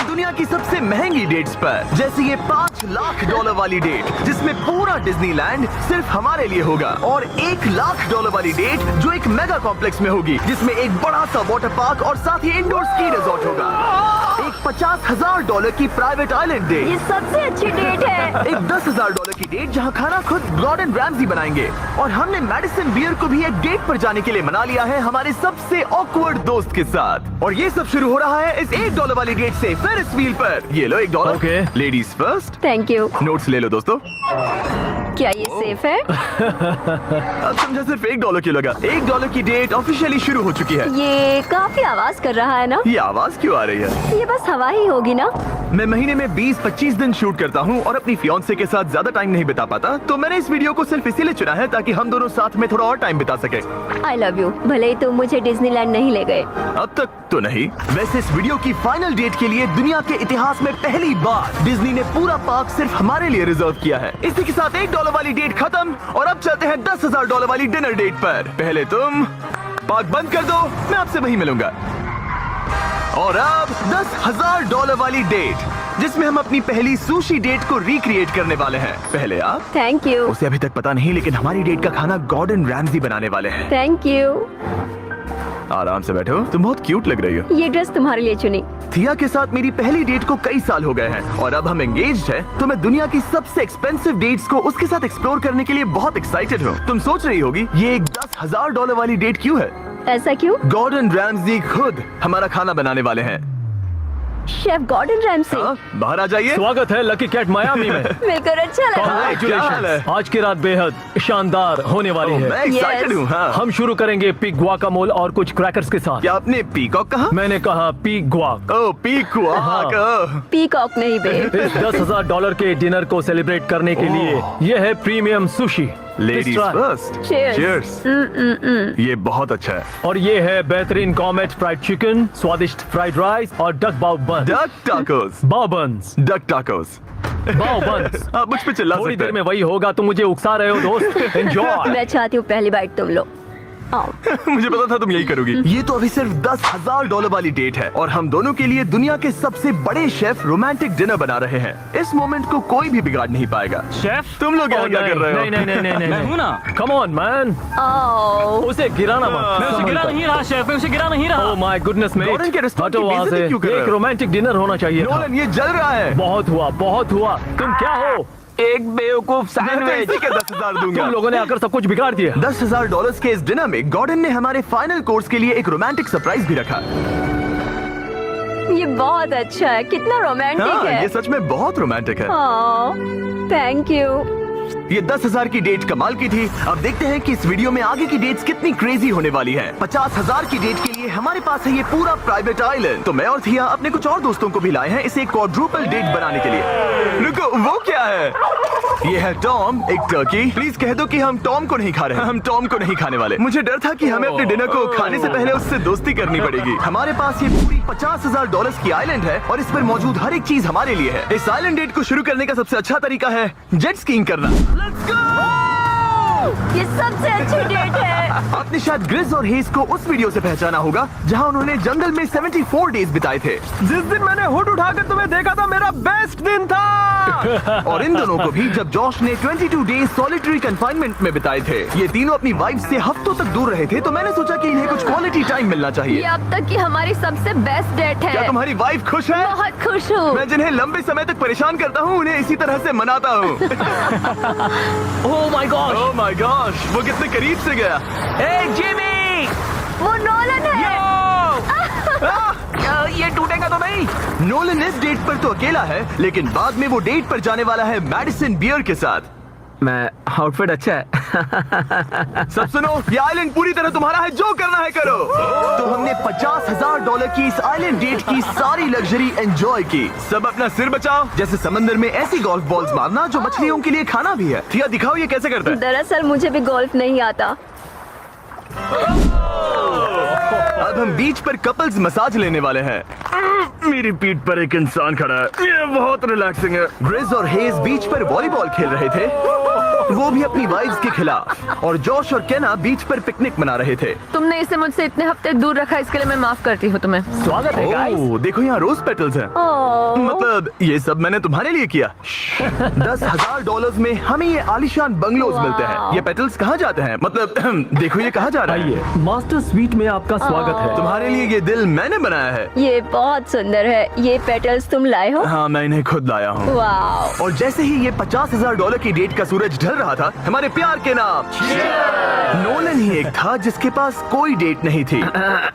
दुनिया की सबसे महंगी डेट्स पर, जैसे ये $5 लाख वाली डेट जिसमें पूरा डिज्नीलैंड सिर्फ हमारे लिए होगा, और $1 लाख वाली डेट जो एक मेगा कॉम्प्लेक्स में होगी जिसमें एक बड़ा सा वाटर पार्क और साथ ही इंडोर स्की रिजॉर्ट होगा। एक $50,000 की प्राइवेट आइलैंड डेट, ये सबसे अच्छी डेट है। एक $10,000 की डेट जहां खाना खुद गॉर्डन रैमजी बनाएंगे, और हमने मेडिसन बियर को भी एक डेट पर जाने के लिए मना लिया है हमारे सबसे ऑकवर्ड दोस्त के साथ। और ये सब शुरू हो रहा है इस $1 वाली डेट से फेरिस व्हील पर। ये लो $1। Okay. Ladies first. Thank you. Notes ले लो दोस्तों। क्या ये सेफ है? अब समझा सिर्फ $1 क्यों लगा। $1 की डेट ऑफिशियली शुरू हो चुकी है। ये काफी आवाज कर रहा है ना? ये आवाज क्यों आ रही है? ये बस हवा ही होगी ना? मैं महीने में 20-25 दिन शूट करता हूँ और अपनी फियांसे के साथ ज्यादा टाइम नहीं बिता पाता, तो मैंने इस वीडियो को सिर्फ इसीलिए चुना है ताकि हम दोनों साथ में थोड़ा और टाइम बिता सके। I love you. भले ही तुम मुझे डिज्नीलैंड नहीं ले गए। अब तक तो नहीं। वैसे इस वीडियो की फाइनल डेट के लिए दुनिया के इतिहास में पहली बार डिज्नी ने पूरा पार्क सिर्फ हमारे लिए रिजर्व किया है। इसी के साथ $1 वाली डेट खत्म और अब चलते हैं $10,000 वाली डिनर डेट पर। पहले तुम पार्क बंद कर दो, मैं आपसे वहीं मिलूंगा। और अब $10,000 वाली डेट जिसमें हम अपनी पहली सुशी डेट को रिक्रिएट करने वाले हैं। पहले आप। Thank you. उसे अभी तक पता नहीं, लेकिन हमारी डेट का खाना गॉर्डन रैमजी बनाने वाले हैं। Thank you. आराम से बैठो, तुम बहुत क्यूट लग रही हो। ये ड्रेस तुम्हारे लिए चुनी। थिया के साथ मेरी पहली डेट को कई साल हो गए हैं और अब हम एंगेज्ड हैं, तो मैं दुनिया की सबसे एक्सपेंसिव डेट्स को उसके साथ एक्सप्लोर करने के लिए बहुत एक्साइटेड हूँ। तुम सोच रही होगी ये एक $10,000 वाली डेट क्यों है? ऐसा क्यों? गॉर्डन रैमजी खुद हमारा खाना बनाने वाले हैं। Chef Gordon Ramsay. हाँ, बाहर आ जाइए। स्वागत है लकी कैट मायामी में। मिलकर अच्छा लगा। Congratulations। आज की रात बेहद शानदार होने वाली मैं है। एक्साइटेड हूँ। हाँ। हम शुरू करेंगे पिग गुआकामोल और कुछ क्रैकर्स के साथ। क्या आपने पीकॉक कहा? मैंने कहा पिग गुआक। ओह पीकॉक। पीकॉक नहीं बे। इस $10,000 के डिनर को सेलिब्रेट करने के लिए यह है premium sushi. Ladies first. Cheers. Cheers। ये बहुत अच्छा है। और ये है बेहतरीन कॉमेट फ्राइड चिकन, स्वादिष्ट फ्राइड राइस और डक बाउ बन। Duck tacos. बाउ बन्स। Duck tacos. बाउ बन्स। आप मुझ पे चिल्ला थोड़ी सकते देर में हैं। वही होगा, तुम मुझे उकसा रहे हो दोस्त। एंजॉय। मैं चाहती हूँ पहली बाइट तुम लो। आओ। मुझे पता था तुम यही करोगी। ये तो अभी सिर्फ $10,000 वाली डेट है और हम दोनों के लिए दुनिया के सबसे बड़े शेफ रोमांटिक डिनर बना रहे हैं। इस मोमेंट को कोई भी बिगाड़ नहीं पाएगा। शेफ तुम लोग यहाँ क्या कर रहे हो? नहीं मैं हूँ ना। Come on man. आओ। उसे गिराना मत। मैं उसे गिरा नहीं रहा शेफ, मैं उसे गिरा नहीं रहा। Oh my goodness mate. Gordon के रेस्टोरेंट हटो की वहाँ बेइज्जती से। क्यों कर रहे एक हो? रोमांटिक डिनर होना चाहिए था। नोलन ये जल रहा है। बहुत हुआ। तुम क्या हो? एक बेवकूफ सैंडविच के 10,000 दूंगा। तुम लोगों ने आकर सब कुछ बिगाड़ दिया। $10,000 के इस डिनर में गॉर्डन ने हमारे फाइनल कोर्स के लिए एक रोमांटिक सरप्राइज भी रखा। ये बहुत अच्छा है। कितना रोमांटिक हाँ, है। ये सच में बहुत रोमांटिक है। Thank you. ये 10,000 की डेट कमाल की थी। अब देखते हैं कि इस वीडियो में आगे की डेट्स कितनी क्रेजी होने वाली है। 50,000 की डेट के लिए हमारे पास है ये पूरा प्राइवेट आइलैंड। तो मैं और थिया अपने कुछ और दोस्तों को भी लाए हैं इसे एक क्वाड्रुपल डेट बनाने के लिए। रुको, वो क्या है? ये है टॉम, एक टर्की। प्लीज कह दो कि हम टॉम को नहीं खा रहे हैं। हम टॉम को नहीं खाने वाले। मुझे डर था कि हमें अपने डिनर को खाने से पहले उससे दोस्ती करनी पड़ेगी। हमारे पास ये पूरी $50,000 की आइलैंड है और इस पर मौजूद हर एक चीज हमारे लिए है। इस आइलैंड डेट को शुरू करने का सबसे अच्छा तरीका है जेट स्कीइंग करना। Let's go! ये सबसे अच्छी डेट है। आपने शायद ग्रिज और हेज को उस वीडियो से पहचाना होगा जहां उन्होंने जंगल में 74 डेज बिताए थे। जिस दिन मैंने हुड उठाकर तुम्हें देखा था मेरा बेस्ट दिन था। और इन दोनों को भी जब जॉश ने 22 डेज सॉलिटरी कंफाइनमेंट में बिताए थे। ये तीनों अपनी वाइफ से हफ्तों तक दूर रहे थे, तो मैंने सोचा कि इन्हें कुछ क्वालिटी टाइम मिलना ये चाहिए। अब तक की हमारी सबसे बेस्ट डेट क्या है। तुम्हारी वाइफ खुश है? बहुत खुश हूँ। मैं जिन्हें लंबे समय तक परेशान करता हूँ उन्हें इसी तरह से मनाता हूँ। Oh my God. Oh my gosh, वो कितने करीब से गया। ए जिमी। वो नोलन है। ये टूटेगा तो नहीं। नोलन इस डेट पर तो अकेला है, लेकिन बाद में वो डेट पर जाने वाला है मेडिसन बियर के साथ। मैं आउटफिट अच्छा है। सब सुनो, ये आइलैंड पूरी तरह तुम्हारा है, जो करना है करो। तो हमने $50,000 की इस आइलैंड डेट की सारी लग्जरी एंजॉय की। सब अपना सिर बचाओ, जैसे समंदर में ऐसी गोल्फ बॉल्स मारना जो मछलियों के लिए खाना भी है। थिया दिखाओ ये कैसे करता है। दरअसल मुझे भी गोल्फ नहीं आता। अब हम बीच पर कपल्स मसाज लेने वाले हैं। मेरी पीठ पर एक इंसान खड़ा है, ये बहुत रिलैक्सिंग है। ग्रिज और हेज बीच पर वॉलीबॉल खेल रहे थे। वो भी अपनी वाइफ्स के खिलाफ। और जॉश और केना बीच पर पिकनिक मना रहे थे। तुमने इसे मुझसे इतने हफ्ते दूर रखा, इसके लिए मैं माफ करती हूँ तुम्हें। स्वागत है गाइस। ओह, देखो यहाँ रोज पेटल्स हैं। ओह, मतलब ये सब मैंने तुम्हारे लिए किया। $10,000 में हमें ये आलीशान बंगलोज मिलते हैं। ये पेटल्स कहाँ जाते हैं? मतलब देखो ये कहाँ जा रहा है। आइए, मास्टर स्वीट में आपका स्वागत है। तुम्हारे लिए ये दिल मैंने बनाया है। ये बहुत सुंदर है। ये पेटल्स तुम लाए हो? हाँ, मैं इन्हें खुद लाया हूँ। वाह। और जैसे ही ये $50,000 की डेट का सूरज ढल रहा था, हमारे प्यार के नाम नोलन ही एक था जिसके पास कोई डेट नहीं थी,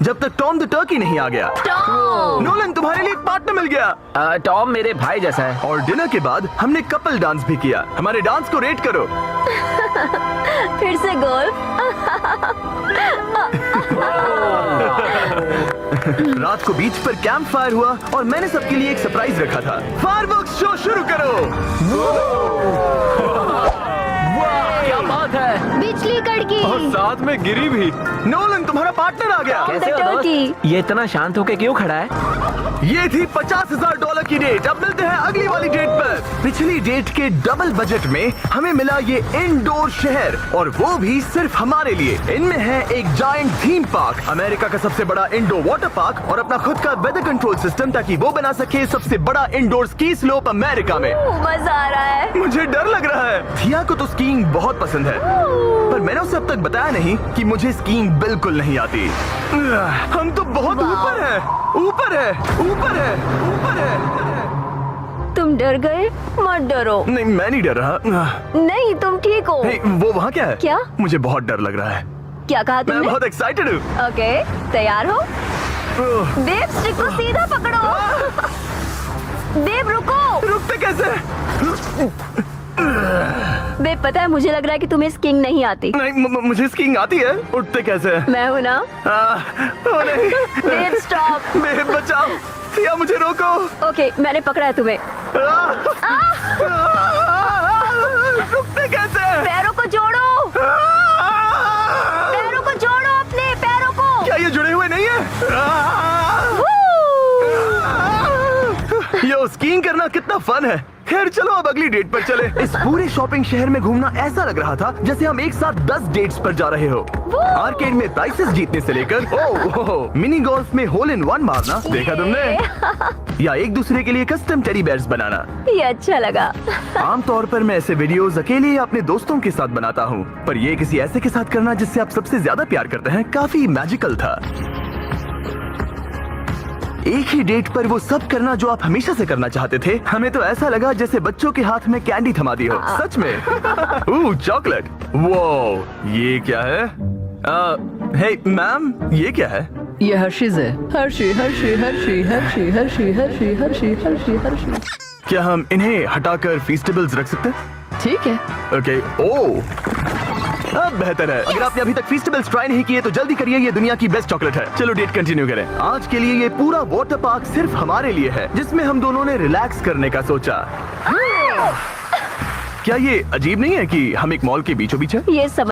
जब तक टॉम द टर्की नहीं आ गया। टॉम! नोलन, तुम्हारे लिए एक पार्टनर मिल गया। टॉम मेरे भाई जैसा है। और डिनर के बाद हमने कपल डांस भी किया। हमारे डांस को रेट करो। फिर से गोल्फ। रात को बीच पर कैंप फायर हुआ और मैंने सबके लिए एक सरप्राइज रखा था। फायरवर्क्स शो शुरू करो। क्या बात है। बिजली कड़की। और साथ में गिरी भी। नोलन, तुम्हारा पार्टनर आ गया। कैसे हो टर्की। दोस्त? ये इतना शांत होके क्यों खड़ा है? ये थी $50,000 की डेट। अब मिलते हैं अगली वाली डेट पर। पिछली डेट के डबल बजट में हमें मिला ये इंडोर शहर, और वो भी सिर्फ हमारे लिए। इनमें है एक जायंट थीम पार्क, अमेरिका का सबसे बड़ा इंडोर वाटर पार्क, और अपना खुद का वेदर कंट्रोल सिस्टम, ताकि वो बना सके सबसे बड़ा इंडोर स्की स्लोप अमेरिका में। मजा आ रहा है। मुझे डर लग रहा है। थिया को तो स्कीइंग बहुत पसंद है, पर मैंने उसे अब तक बताया नहीं कि मुझे स्कीइंग बिल्कुल नहीं आती। हम तो बहुत ऊपर है, ऊपर है, ऊपर है, ऊपर है। तुम डर गए? मत डरो। नहीं, मैं नहीं डर रहा। नहीं, तुम ठीक हो। हे, वो वहाँ क्या है? क्या? मुझे बहुत डर लग रहा है। क्या कहा मैं तुमने? बहुत एक्साइटेड हूँ। ओके, तैयार हो? ओह, देव, स्टिक को सीधा पकड़ो। देव, रुको। रुकते कैसे? देव, पता है मुझे लग रहा है कि तुम्हें स्कीइंग नहीं आती। नहीं, मुझे स्कीइंग आती है। उठते कैसे? मैं हूँ ना। ओ नहीं। देव, स्टॉप। बेब, बचाओ। थिया, मुझे रोको। ओके, मैंने पकड़ा है तुम्हें। रुकते कैसे? पैरों को जोड़ो। पैरों को जोड़ो, अपने पैरों को। क्या ये जुड़े हुए नहीं है? यो, स्कीइंग करना कितना फन है। खैर चलो अब अगली डेट पर चले। इस पूरे शॉपिंग शहर में घूमना ऐसा लग रहा था जैसे हम एक साथ 10 डेट्स पर जा रहे हो। आर्केड में प्राइसेस जीतने से लेकर मिनी गोल्फ में होल इन वन मारना, देखा तुमने? या एक दूसरे के लिए कस्टम टेडी बेयर्स बनाना। ये अच्छा लगा। आमतौर पर मैं ऐसे वीडियोस अकेले या अपने दोस्तों के साथ बनाता हूँ, पर ये किसी ऐसे के साथ करना जिससे आप सबसे ज्यादा प्यार करते हैं, काफी मैजिकल था। एक ही डेट पर वो सब करना जो आप हमेशा से करना चाहते थे। हमें तो ऐसा लगा जैसे बच्चों के हाथ में कैंडी थमा दी हो। सच में। चॉकलेट। वो ये क्या है? हे मैम, ये क्या है? ये हर्शीज है। Hershey Hershey Hershey Hershey Hershey Hershey Hershey Hershey Hershey. क्या हम इन्हें हटाकर फीस्टेबल्स रख सकते हैं? ठीक है। ओके। ओ, अब बेहतर है। अगर आपने अभी तक फीस्टेबल्स ट्राई नहीं किए तो जल्दी करिए, ये दुनिया की बेस्ट चॉकलेट है। चलो डेट कंटिन्यू करें। आज के लिए ये पूरा वाटर पार्क सिर्फ हमारे लिए है, जिसमें हम दोनों ने रिलैक्स करने का सोचा। क्या ये अजीब नहीं है कि हम एक मॉल के बीचों बीच हैं? ये सब